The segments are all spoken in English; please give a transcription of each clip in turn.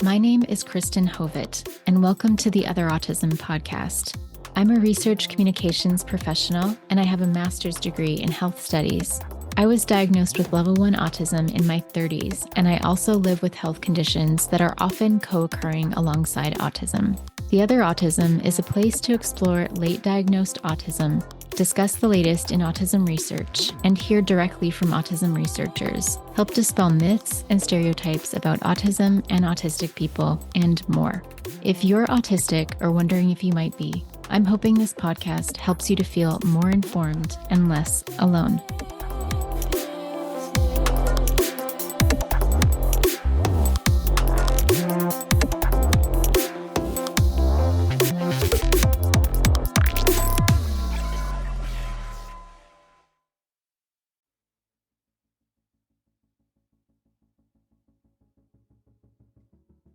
My name is Kristen Hovet, and welcome to the Otherautism podcast. I'm a research communications professional, and I have a master's degree in health studies. I was diagnosed with level 1 autism in my 30s, and I also live with health conditions that are often co-occurring alongside autism. The Otherautism is a place to explore late diagnosed autism, discuss the latest in autism research, and hear directly from autism researchers, help dispel myths and stereotypes about autism and autistic people, and more. If you're autistic or wondering if you might be, I'm hoping this podcast helps you to feel more informed and less alone.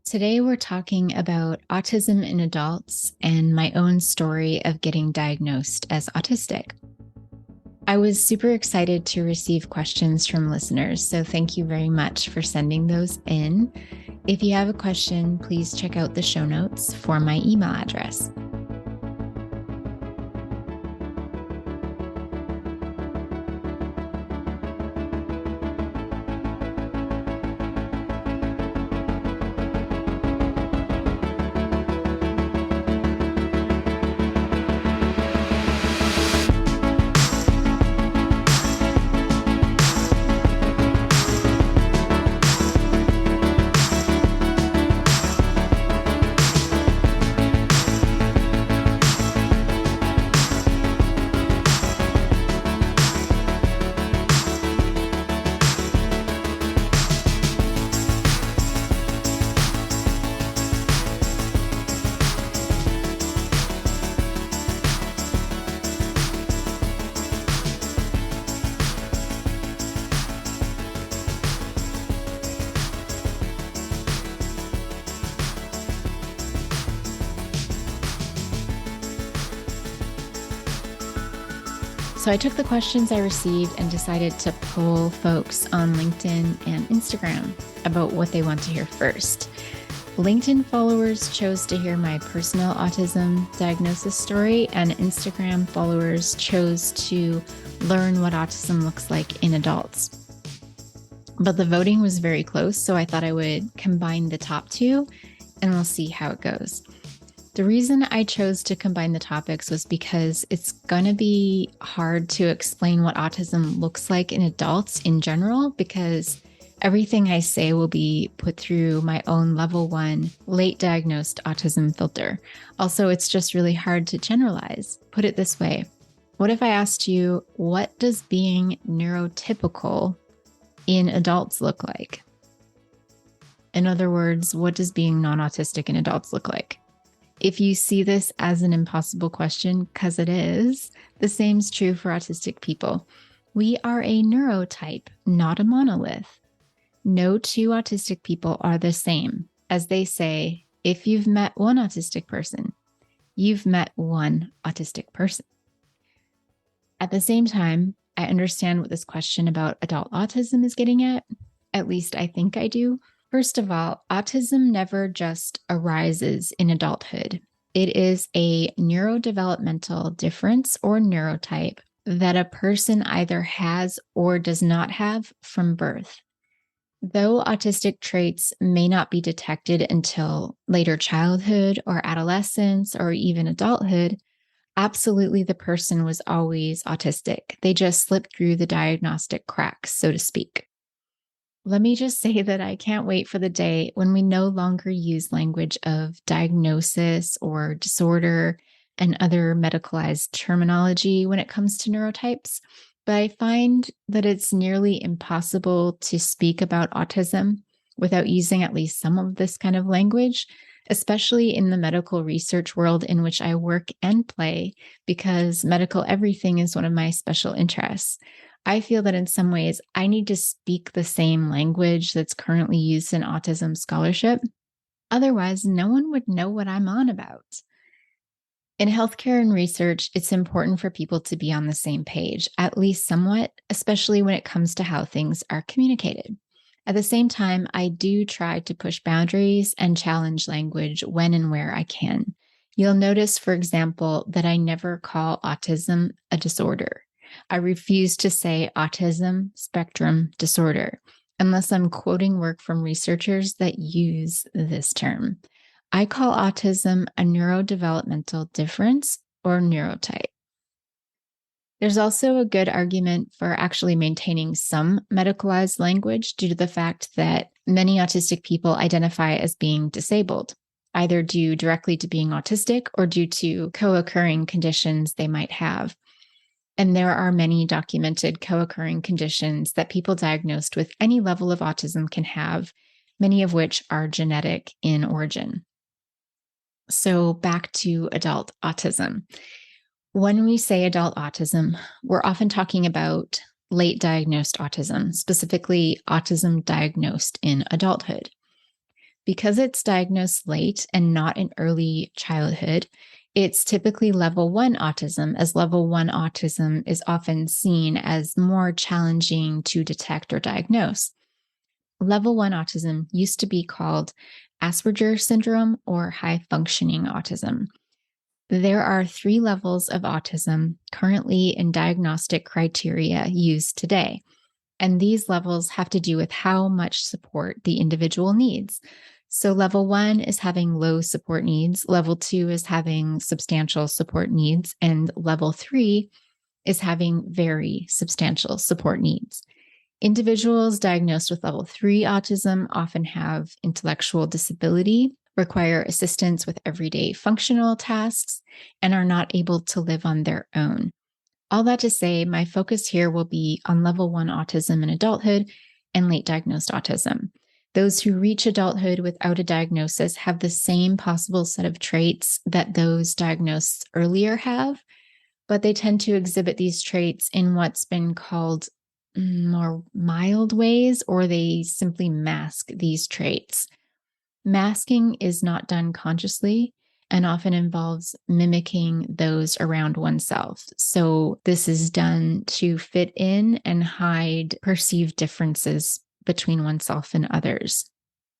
Today, we're talking about autism in adults and my own story of getting diagnosed as autistic. I was super excited to receive questions from listeners, so thank you very much for sending those in. If you have a question, please check out the show notes for my email address. So I took the questions I received and decided to poll folks on LinkedIn and Instagram about what they want to hear first. LinkedIn followers chose to hear my personal autism diagnosis story, and Instagram followers chose to learn what autism looks like in adults. But the voting was very close, so I thought I would combine the top two, and we'll see how it goes. The reason I chose to combine the topics was because it's going to be hard to explain what autism looks like in adults in general, because everything I say will be put through my own level 1 late diagnosed autism filter. Also, it's just really hard to generalize. Put it this way. What if I asked you, what does being neurotypical in adults look like? In other words, what does being non-autistic in adults look like? If you see this as an impossible question, because it is, the same is true for autistic people. We are a neurotype, not a monolith. No two autistic people are the same. As they say, if you've met one autistic person, you've met one autistic person. At the same time, I understand what this question about adult autism is getting at least I think I do. First of all, autism never just arises in adulthood. It is a neurodevelopmental difference or neurotype that a person either has or does not have from birth. Though autistic traits may not be detected until later childhood or adolescence or even adulthood, absolutely the person was always autistic. They just slipped through the diagnostic cracks, so to speak. Let me just say that I can't wait for the day when we no longer use language of diagnosis or disorder and other medicalized terminology when it comes to neurotypes. But I find that it's nearly impossible to speak about autism without using at least some of this kind of language, especially in the medical research world in which I work and play, because medical everything is one of my special interests. I feel that in some ways, I need to speak the same language that's currently used in autism scholarship. Otherwise, no one would know what I'm on about. In healthcare and research, it's important for people to be on the same page, at least somewhat, especially when it comes to how things are communicated. At the same time, I do try to push boundaries and challenge language when and where I can. You'll notice, for example, that I never call autism a disorder. I refuse to say autism spectrum disorder unless I'm quoting work from researchers that use this term. I call autism a neurodevelopmental difference or neurotype. There's also a good argument for actually maintaining some medicalized language due to the fact that many autistic people identify as being disabled, either due directly to being autistic or due to co-occurring conditions they might have. And there are many documented co-occurring conditions that people diagnosed with any level of autism can have, many of which are genetic in origin. So back to adult autism. When we say adult autism, we're often talking about late diagnosed autism, specifically autism diagnosed in adulthood. Because it's diagnosed late and not in early childhood, it's typically level 1 autism, as level 1 autism is often seen as more challenging to detect or diagnose. Level 1 autism used to be called Asperger syndrome or high functioning autism. There are 3 levels of autism currently in diagnostic criteria used today, and these levels have to do with how much support the individual needs. So level 1 is having low support needs, level 2 is having substantial support needs, and level 3 is having very substantial support needs. Individuals diagnosed with level 3 autism often have intellectual disability, require assistance with everyday functional tasks, and are not able to live on their own. All that to say, my focus here will be on level 1 autism in adulthood and late diagnosed autism. Those who reach adulthood without a diagnosis have the same possible set of traits that those diagnosed earlier have, but they tend to exhibit these traits in what's been called more mild ways, or they simply mask these traits. Masking is not done consciously and often involves mimicking those around oneself. So this is done to fit in and hide perceived differences between oneself and others.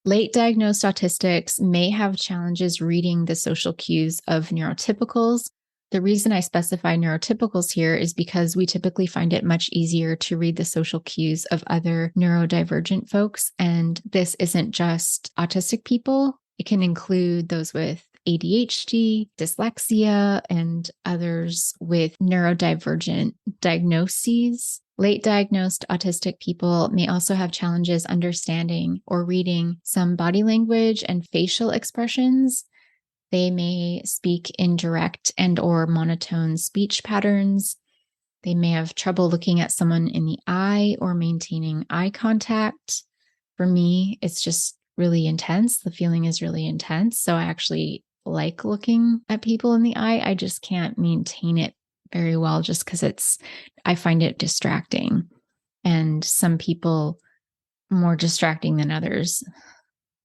Late diagnosed autistics may have challenges reading the social cues of neurotypicals. The reason I specify neurotypicals here is because we typically find it much easier to read the social cues of other neurodivergent folks. And this isn't just autistic people. It can include those with ADHD, dyslexia, and others with neurodivergent diagnoses. Late diagnosed autistic people may also have challenges understanding or reading some body language and facial expressions. They may speak indirect and or monotone speech patterns. They may have trouble looking at someone in the eye or maintaining eye contact. For me, it's just really intense. The feeling is really intense. So I actually like looking at people in the eye. I just can't maintain it very well just because I find it distracting. And some people more distracting than others.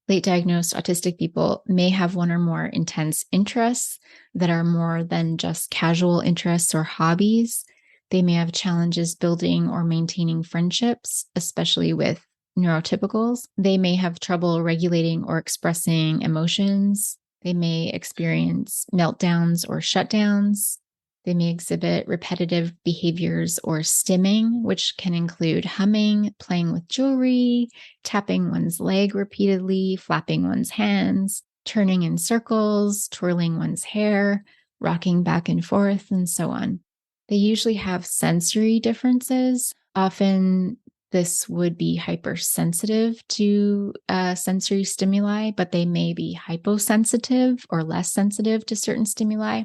Late diagnosed autistic people may have one or more intense interests that are more than just casual interests or hobbies. They may have challenges building or maintaining friendships, especially with neurotypicals. They may have trouble regulating or expressing emotions. They may experience meltdowns or shutdowns. They may exhibit repetitive behaviors or stimming, which can include humming, playing with jewelry, tapping one's leg repeatedly, flapping one's hands, turning in circles, twirling one's hair, rocking back and forth, and so on. They usually have sensory differences. Often this would be hypersensitive to sensory stimuli, but they may be hyposensitive or less sensitive to certain stimuli.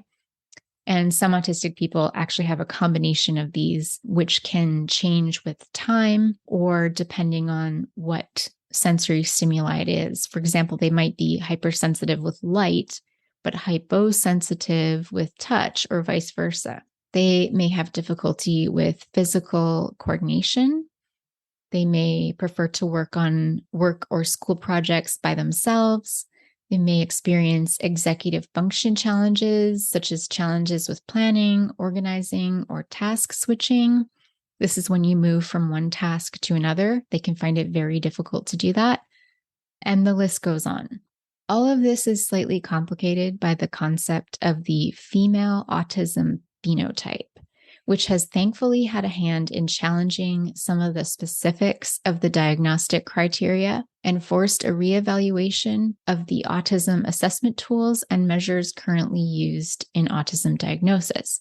And some autistic people actually have a combination of these, which can change with time or depending on what sensory stimuli it is. For example, they might be hypersensitive with light, but hyposensitive with touch, or vice versa. They may have difficulty with physical coordination. They may prefer to work on work or school projects by themselves. They may experience executive function challenges, such as challenges with planning, organizing, or task switching. This is when you move from one task to another. They can find it very difficult to do that. And the list goes on. All of this is slightly complicated by the concept of the female autism phenotype, which has thankfully had a hand in challenging some of the specifics of the diagnostic criteria and forced a reevaluation of the autism assessment tools and measures currently used in autism diagnosis.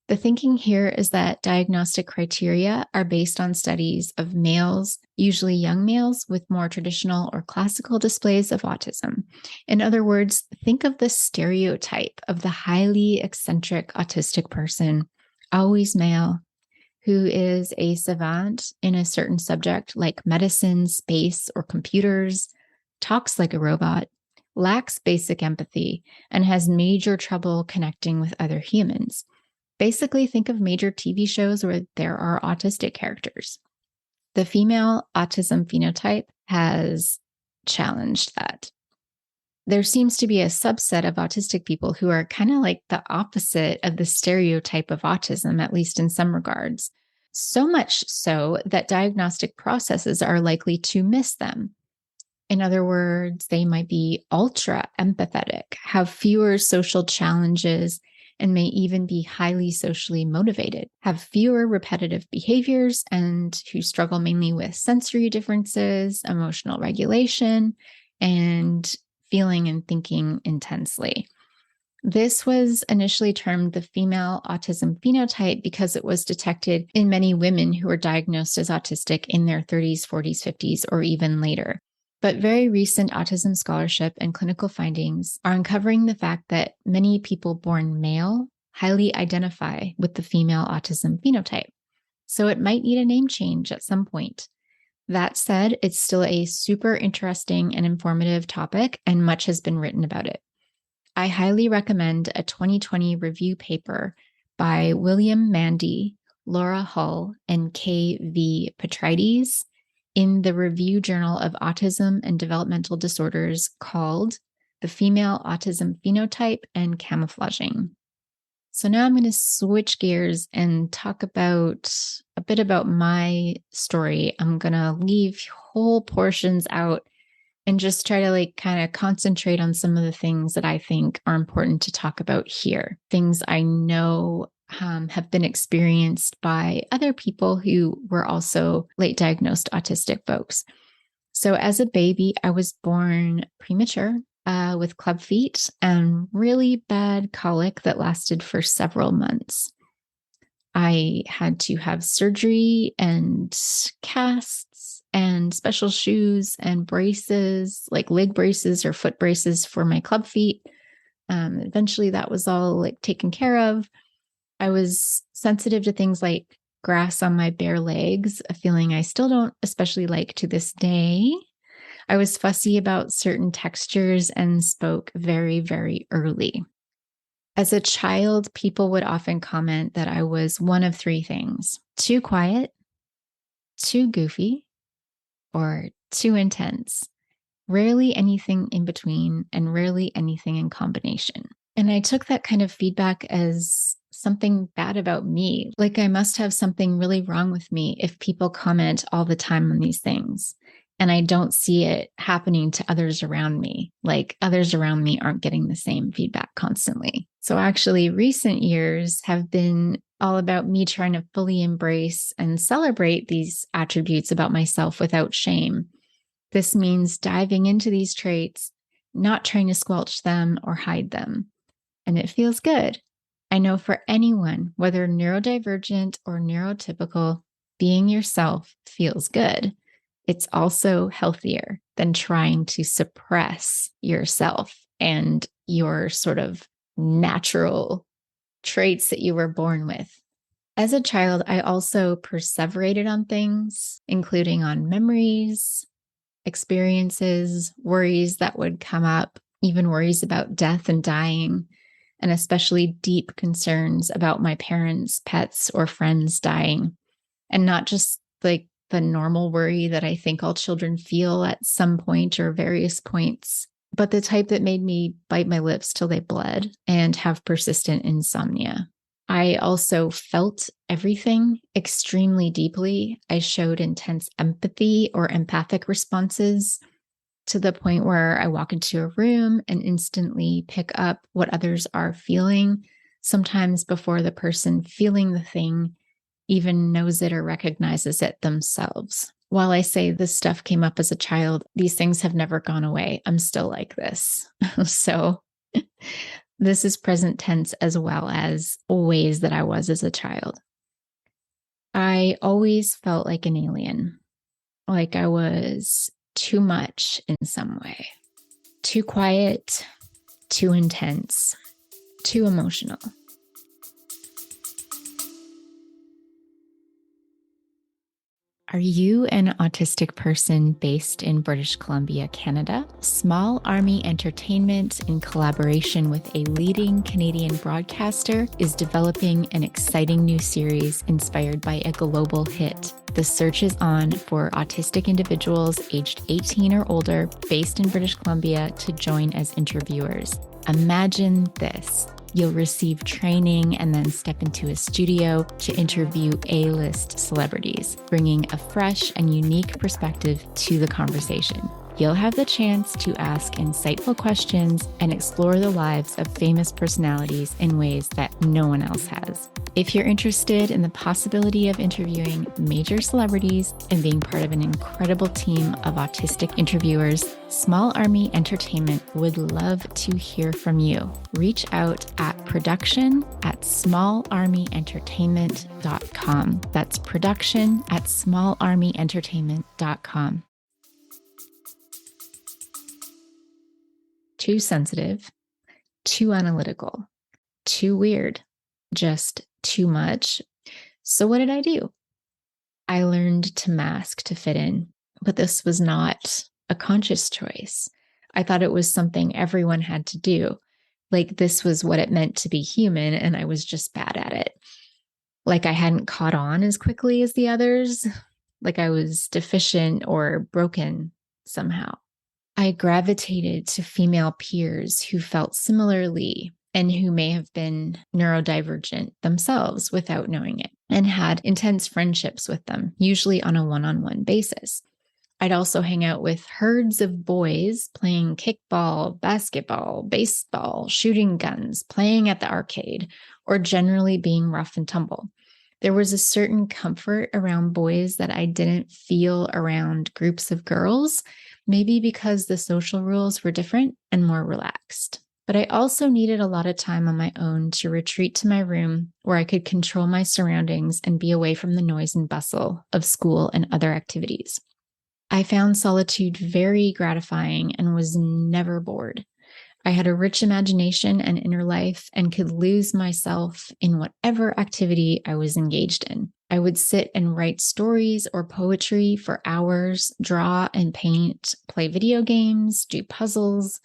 The thinking here is that diagnostic criteria are based on studies of males, usually young males, with more traditional or classical displays of autism. In other words, think of the stereotype of the highly eccentric autistic person, always male, who is a savant in a certain subject like medicine, space, or computers, talks like a robot, lacks basic empathy, and has major trouble connecting with other humans. Basically, think of major TV shows where there are autistic characters. The female autism phenotype has challenged that. There seems to be a subset of autistic people who are kind of like the opposite of the stereotype of autism, at least in some regards. So much so that diagnostic processes are likely to miss them. In other words, they might be ultra empathetic, have fewer social challenges, and may even be highly socially motivated, have fewer repetitive behaviors, and who struggle mainly with sensory differences, emotional regulation, and feeling and thinking intensely. This was initially termed the female autism phenotype because it was detected in many women who were diagnosed as autistic in their 30s, 40s, 50s, or even later. But very recent autism scholarship and clinical findings are uncovering the fact that many people born male highly identify with the female autism phenotype. So it might need a name change at some point. That said, it's still a super interesting and informative topic, and much has been written about it. I highly recommend a 2020 review paper by William Mandy, Laura Hull, and K.V. Petrides in the Review Journal of Autism and Developmental Disorders called The Female Autism Phenotype and Camouflaging. So now I'm going to switch gears and talk about a bit about my story. I'm going to leave whole portions out and just try to kind of concentrate on some of the things that I think are important to talk about here. Things I know have been experienced by other people who were also late diagnosed autistic folks. So as a baby, I was born premature with club feet and really bad colic that lasted for several months. I had to have surgery and casts and special shoes and braces, like leg braces or foot braces for my club feet. Eventually that was all taken care of. I was sensitive to things like grass on my bare legs, a feeling I still don't especially like to this day. I was fussy about certain textures and spoke very, very early. As a child, people would often comment that I was one of three things: too quiet, too goofy, or too intense. Rarely anything in between, and rarely anything in combination. And I took that kind of feedback as something bad about me, like I must have something really wrong with me if people comment all the time on these things. And I don't see it happening to others around me, like others around me aren't getting the same feedback constantly. So actually, recent years have been all about me trying to fully embrace and celebrate these attributes about myself without shame. This means diving into these traits, not trying to squelch them or hide them. And it feels good. I know for anyone, whether neurodivergent or neurotypical, being yourself feels good. It's also healthier than trying to suppress yourself and your sort of natural traits that you were born with. As a child, I also perseverated on things, including on memories, experiences, worries that would come up, even worries about death and dying, and especially deep concerns about my parents, pets, or friends dying. And not just the normal worry that I think all children feel at some point or various points, but the type that made me bite my lips till they bled and have persistent insomnia. I also felt everything extremely deeply. I showed intense empathy or empathic responses to the point where I walk into a room and instantly pick up what others are feeling, sometimes before the person feeling the thing even knows it or recognizes it themselves. While I say this stuff came up as a child, these things have never gone away. I'm still like this. So this is present tense as well as ways that I was as a child. I always felt like an alien, like I was too much in some way, too quiet, too intense, too emotional. Are you an autistic person based in British Columbia, Canada? Small Army Entertainment, in collaboration with a leading Canadian broadcaster, is developing an exciting new series inspired by a global hit. The search is on for autistic individuals aged 18 or older based in British Columbia to join as interviewers. Imagine this. You'll receive training and then step into a studio to interview A-list celebrities, bringing a fresh and unique perspective to the conversation. You'll have the chance to ask insightful questions and explore the lives of famous personalities in ways that no one else has. If you're interested in the possibility of interviewing major celebrities and being part of an incredible team of autistic interviewers, Small Army Entertainment would love to hear from you. Reach out at production@smallarmyentertainment.com. That's production@smallarmyentertainment.com. Too sensitive, too analytical, too weird, just too much. So what did I do? I learned to mask to fit in, but this was not a conscious choice. I thought it was something everyone had to do. Like this was what it meant to be human, and I was just bad at it. Like I hadn't caught on as quickly as the others, like I was deficient or broken somehow. I gravitated to female peers who felt similarly and who may have been neurodivergent themselves without knowing it, and had intense friendships with them, usually on a one-on-one basis. I'd also hang out with herds of boys playing kickball, basketball, baseball, shooting guns, playing at the arcade, or generally being rough and tumble. There was a certain comfort around boys that I didn't feel around groups of girls, maybe because the social rules were different and more relaxed. But I also needed a lot of time on my own to retreat to my room where I could control my surroundings and be away from the noise and bustle of school and other activities. I found solitude very gratifying and was never bored. I had a rich imagination and inner life and could lose myself in whatever activity I was engaged in. I would sit and write stories or poetry for hours, draw and paint, play video games, do puzzles,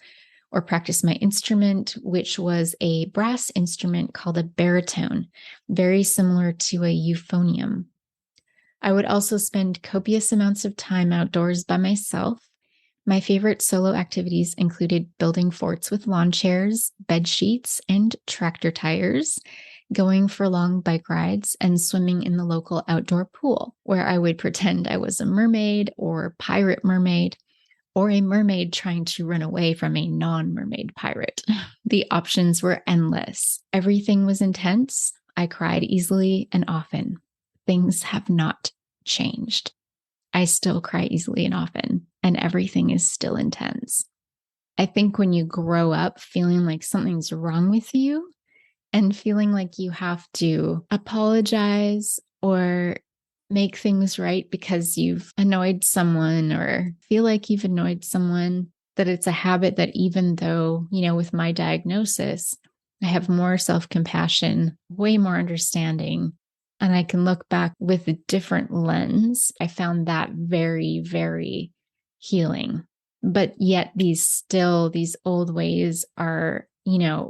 or practice my instrument, which was a brass instrument called a baritone, very similar to a euphonium. I would also spend copious amounts of time outdoors by myself. My favorite solo activities included building forts with lawn chairs, bed sheets, and tractor tires, going for long bike rides, and swimming in the local outdoor pool, where I would pretend I was a mermaid or pirate mermaid, or a mermaid trying to run away from a non-mermaid pirate. The options were endless. Everything was intense. I cried easily and often. Things have not changed. I still cry easily and often, and everything is still intense. I think when you grow up feeling like something's wrong with you and feeling like you have to apologize or make things right because you've annoyed someone or feel like you've annoyed someone, that it's a habit that even though, with my diagnosis, I have more self-compassion, way more understanding, and I can look back with a different lens. I found that very, very healing. But yet these old ways are,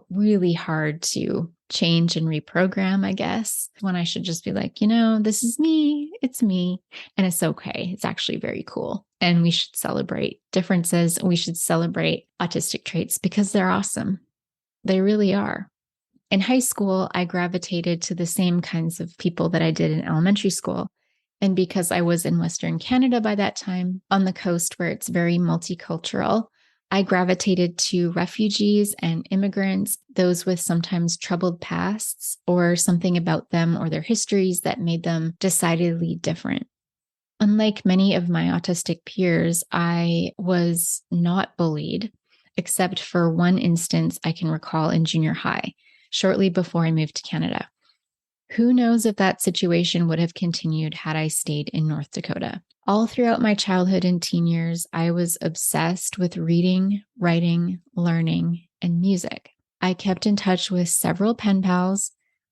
really hard to change and reprogram, I guess, when I should just be like, this is me, it's me, and it's okay. It's actually very cool. And we should celebrate differences. We should celebrate autistic traits because they're awesome. They really are. In high school, I gravitated to the same kinds of people that I did in elementary school. And because I was in Western Canada by that time, on the coast where it's very multicultural, I gravitated to refugees and immigrants, those with sometimes troubled pasts or something about them or their histories that made them decidedly different. Unlike many of my autistic peers, I was not bullied, except for one instance I can recall in junior high, shortly before I moved to Canada. Who knows if that situation would have continued had I stayed in North Dakota. All throughout my childhood and teen years, I was obsessed with reading, writing, learning, and music. I kept in touch with several pen pals,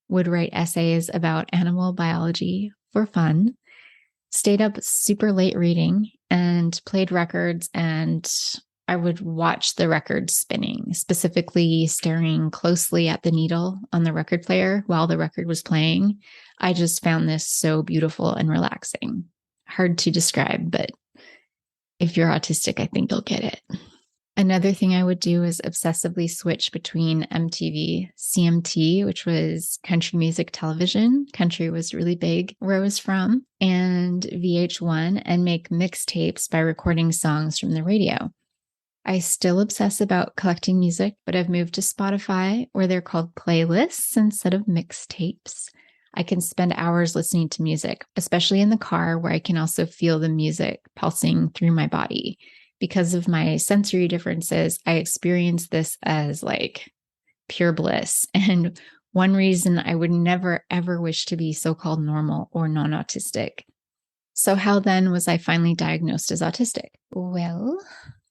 would write essays about animal biology for fun, stayed up super late reading, and played records, and I would watch the record spinning, specifically staring closely at the needle on the record player while the record was playing. I just found this so beautiful and relaxing. Hard to describe, but if you're autistic, I think you'll get it. Another thing I would do is obsessively switch between MTV, CMT, which was country music television. Country was really big where I was from, and VH1, and make mixtapes by recording songs from the radio. I still obsess about collecting music, but I've moved to Spotify, where they're called playlists instead of mixtapes. I can spend hours listening to music, especially in the car, where I can also feel the music pulsing through my body. Because of my sensory differences, I experience this as like pure bliss. And one reason I would never, ever wish to be so-called normal or non-autistic. So how then was I finally diagnosed as autistic? Well,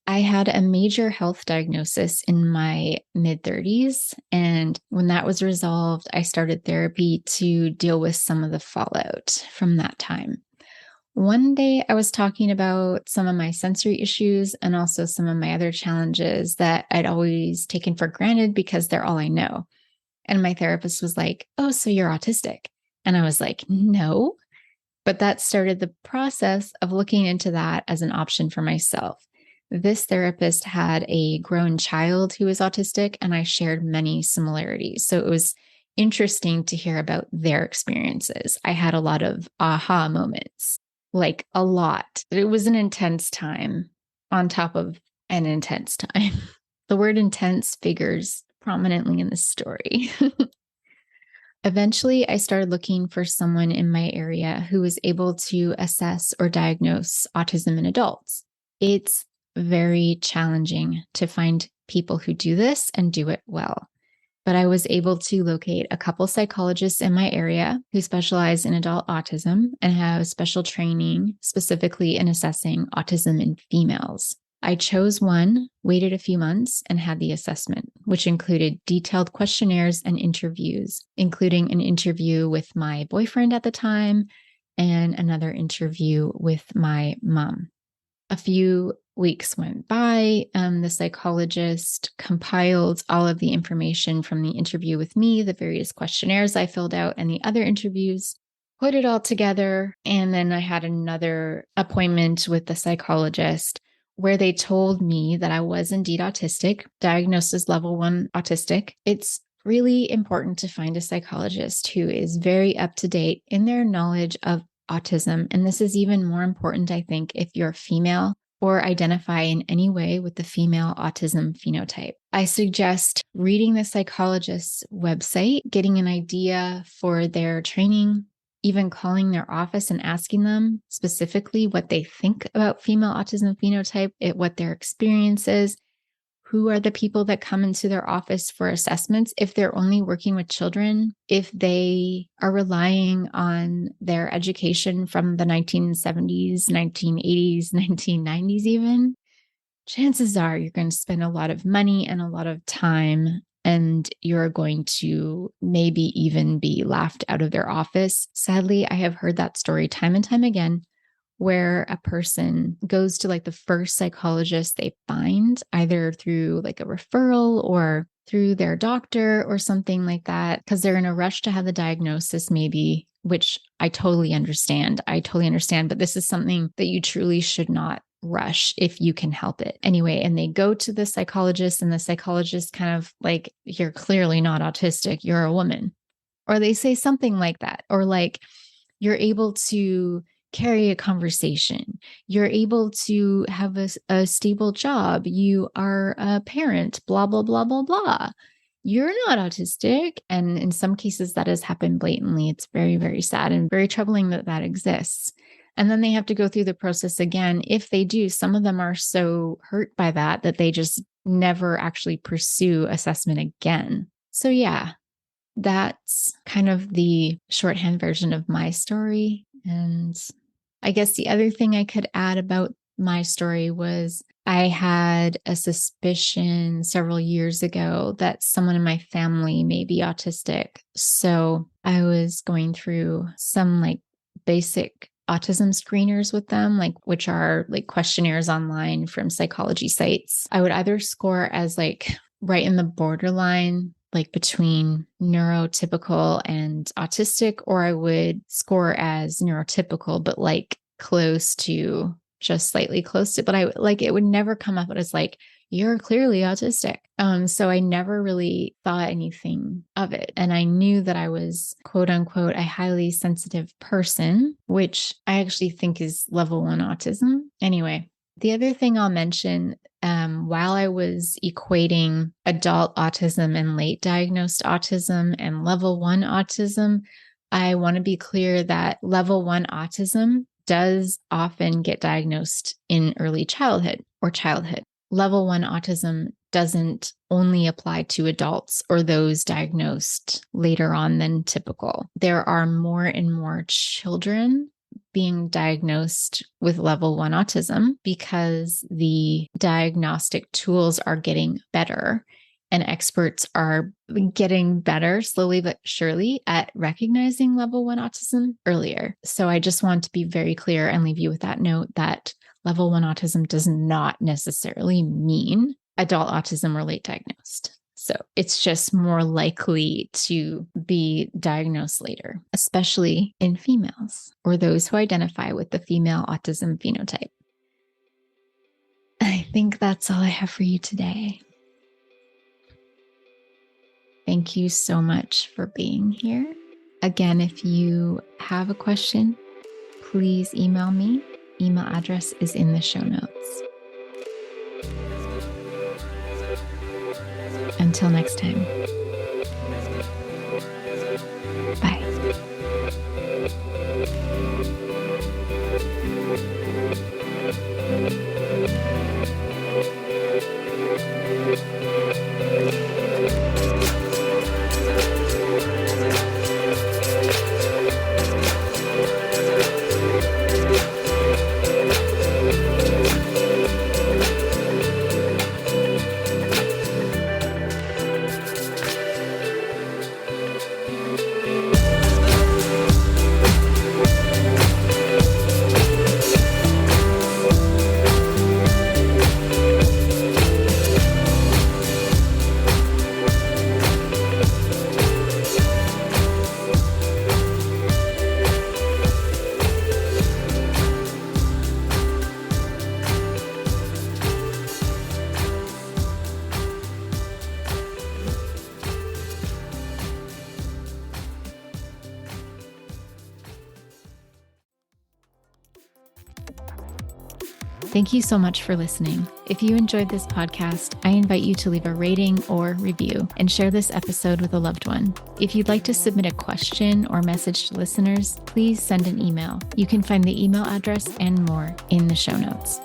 I had a major health diagnosis in my mid-30s. And when that was resolved, I started therapy to deal with some of the fallout from that time. One day I was talking about some of my sensory issues and also some of my other challenges that I'd always taken for granted because they're all I know. And my therapist was like, "Oh, so you're autistic?" And I was like, "No." But that started the process of looking into that as an option for myself. This therapist had a grown child who was autistic, and I shared many similarities. So it was interesting to hear about their experiences. I had a lot of aha moments, like a lot. It was an intense time on top of an intense time. The word intense figures prominently in this story. Eventually, I started looking for someone in my area who was able to assess or diagnose autism in adults. It's very challenging to find people who do this and do it well. But I was able to locate a couple psychologists in my area who specialize in adult autism and have special training specifically in assessing autism in females. I chose one, waited a few months, and had the assessment, which included detailed questionnaires and interviews, including an interview with my boyfriend at the time and another interview with my mom. A few weeks went by. The psychologist compiled all of the information from the interview with me, the various questionnaires I filled out, and the other interviews, put it all together. And then I had another appointment with the psychologist where they told me that I was indeed autistic, diagnosed as level 1 autistic. It's really important to find a psychologist who is very up to date in their knowledge of autism. And this is even more important, I think, if you're female or identify in any way with the female autism phenotype. I suggest reading the psychologist's website, getting an idea for their training, even calling their office and asking them specifically what they think about female autism phenotype, what their experience is. Who are the people that come into their office for assessments? If they're only working with children, if they are relying on their education from the 1970s, 1980s, 1990s even, chances are you're going to spend a lot of money and a lot of time, and you're going to maybe even be laughed out of their office. Sadly, I have heard that story time and time again, where a person goes to like the first psychologist they find, either through like a referral or through their doctor or something like that, because they're in a rush to have the diagnosis maybe, which I totally understand. But this is something that you truly should not rush if you can help it. Anyway, and they go to the psychologist, and the psychologist kind of like, you're clearly not autistic, you're a woman. Or they say something like that. Or like, you're able to carry a conversation. You're able to have a stable job. You are a parent, blah, blah, blah, blah, blah. You're not autistic. And in some cases, that has happened blatantly. It's very, very sad and very troubling that that exists. And then they have to go through the process again. If they do, some of them are so hurt by that they just never actually pursue assessment again. So yeah, that's kind of the shorthand version of my story. And I guess the other thing I could add about my story was I had a suspicion several years ago that someone in my family may be autistic. So I was going through some like basic autism screeners with them, like which are like questionnaires online from psychology sites. I would either score as like right in the borderline, like between neurotypical and autistic, or I would score as neurotypical, but like close to, just slightly close to, but I like, it would never come up as like, you're clearly autistic. So I never really thought anything of it. And I knew that I was quote unquote, a highly sensitive person, which I actually think is level 1 autism. Anyway, the other thing I'll mention, while I was equating adult autism and late diagnosed autism and level 1 autism, I want to be clear that level 1 autism does often get diagnosed in early childhood or childhood. Level 1 autism doesn't only apply to adults or those diagnosed later on than typical. There are more and more children being diagnosed with level 1 autism because the diagnostic tools are getting better and experts are getting better slowly but surely at recognizing level 1 autism earlier. So I just want to be very clear and leave you with that note that level 1 autism does not necessarily mean adult autism or late diagnosed. So it's just more likely to be diagnosed later, especially in females or those who identify with the female autism phenotype. I think that's all I have for you today. Thank you so much for being here. Again, if you have a question, please email me. Email address is in the show notes. Until next time. Bye. Thank you so much for listening. If you enjoyed this podcast, I invite you to leave a rating or review and share this episode with a loved one. If you'd like to submit a question or message to listeners, please send an email. You can find the email address and more in the show notes.